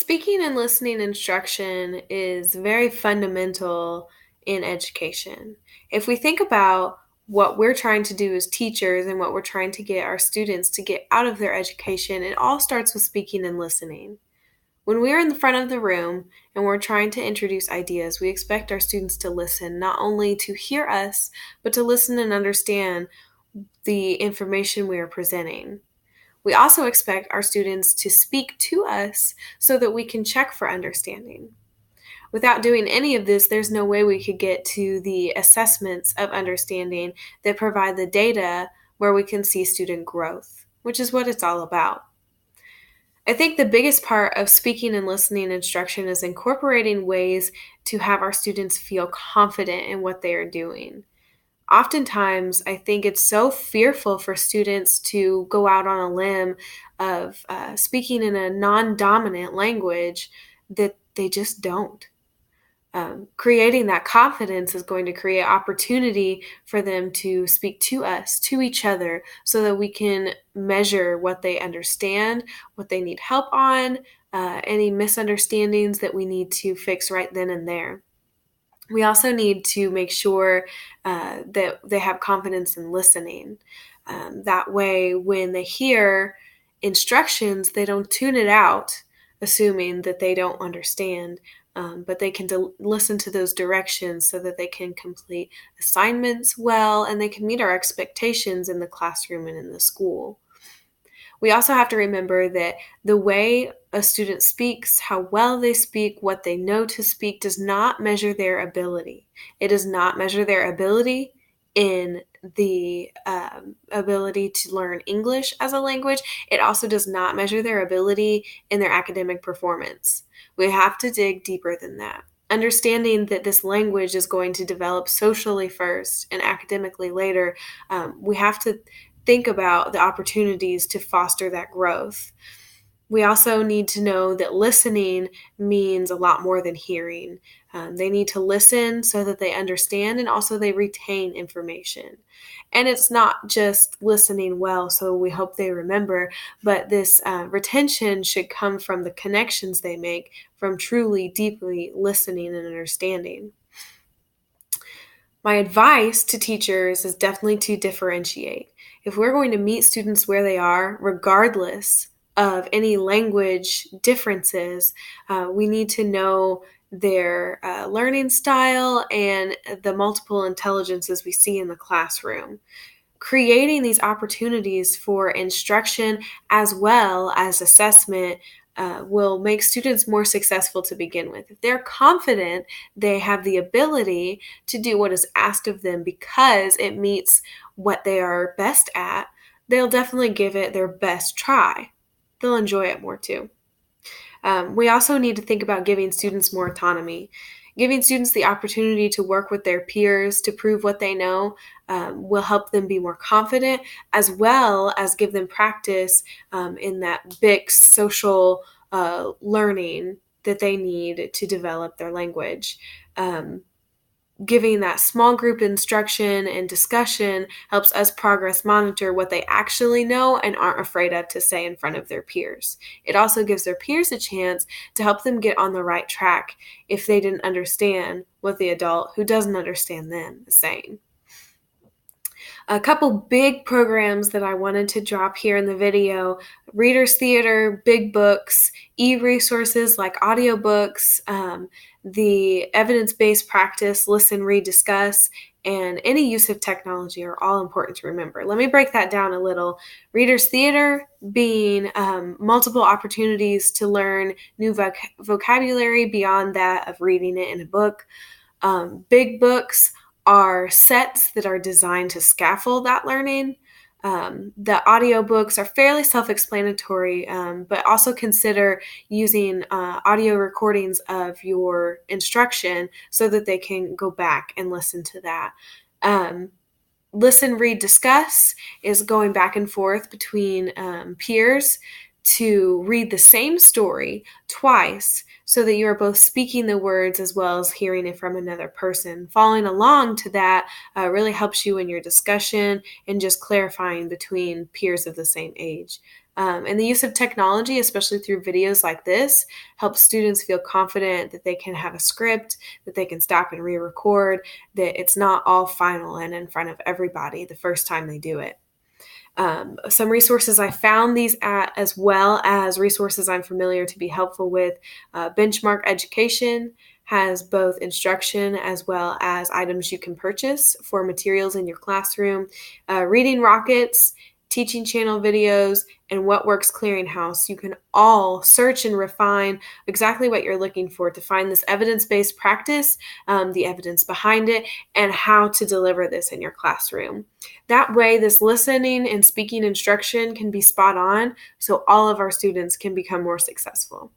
Speaking and listening instruction is very fundamental in education. If we think about what we're trying to do as teachers and what we're trying to get our students to get out of their education, it all starts with speaking and listening. When we're in the front of the room and we're trying to introduce ideas, we expect our students to listen, not only to hear us, but to listen and understand the information we are presenting. We also expect our students to speak to us so that we can check for understanding. Without doing any of this, there's no way we could get to the assessments of understanding that provide the data where we can see student growth, which is what it's all about. I think the biggest part of speaking and listening instruction is incorporating ways to have our students feel confident in what they are doing. Oftentimes, I think it's so fearful for students to go out on a limb of speaking in a non dominant language that they just don't. Creating that confidence is going to create opportunity for them to speak to us, to each other, so that we can measure what they understand, what they need help on, any misunderstandings that we need to fix right then and there. We also need to make sure that they have confidence in listening. That way, when they hear instructions, they don't tune it out, assuming that they don't understand, but they can listen to those directions so that they can complete assignments well and they can meet our expectations in the classroom and in the school. We also have to remember that the way a student speaks, how well they speak, what they know to speak does not measure their ability. It does not measure their ability in the ability to learn English as a language. It also does not measure their ability in their academic performance. We have to dig deeper than that. Understanding that this language is going to develop socially first and academically later, we have to think about the opportunities to foster that growth. We also need to know that listening means a lot more than hearing. They need to listen so that they understand and also they retain information. And it's not just listening well, so we hope they remember, but this retention should come from the connections they make from truly, deeply listening and understanding. My advice to teachers is definitely to differentiate. If we're going to meet students where they are, regardless of any language differences, we need to know their learning style and the multiple intelligences we see in the classroom. Creating these opportunities for instruction as well as assessment will make students more successful to begin with. If they're confident they have the ability to do what is asked of them because it meets what they are best at, they'll definitely give it their best try. They'll enjoy it more too. We also need to think about giving students more autonomy. Giving students the opportunity to work with their peers to prove what they know will help them be more confident, as well as give them practice in that big social learning that they need to develop their language. Giving that small group instruction and discussion helps us progress monitor what they actually know and aren't afraid of to say in front of their peers. It also gives their peers a chance to help them get on the right track if they didn't understand what the adult who doesn't understand them is saying. A couple big programs that I wanted to drop here in the video: Reader's Theater, Big Books, e-resources like audiobooks, the evidence-based practice, listen, read, discuss, and any use of technology are all important to remember. Let me break that down a little. Reader's Theater being multiple opportunities to learn new vocabulary beyond that of reading it in a book. Big Books are sets that are designed to scaffold that learning. The audiobooks are fairly self-explanatory, but also consider using audio recordings of your instruction so that they can go back and listen to that. Listen, read, discuss is going back and forth between peers to read the same story twice so that you are both speaking the words as well as hearing it from another person. Following along to that really helps you in your discussion and just clarifying between peers of the same age. And the use of technology, especially through videos like this, helps students feel confident that they can have a script, that they can stop and re-record, that it's not all final and in front of everybody the first time they do it. Some resources I found these at, as well as resources I'm familiar to be helpful with. Benchmark Education has both instruction as well as items you can purchase for materials in your classroom. Reading Rockets, Teaching Channel videos, and What Works Clearinghouse. You can all search and refine exactly what you're looking for to find this evidence-based practice, the evidence behind it, and how to deliver this in your classroom. That way, this listening and speaking instruction can be spot on, so all of our students can become more successful.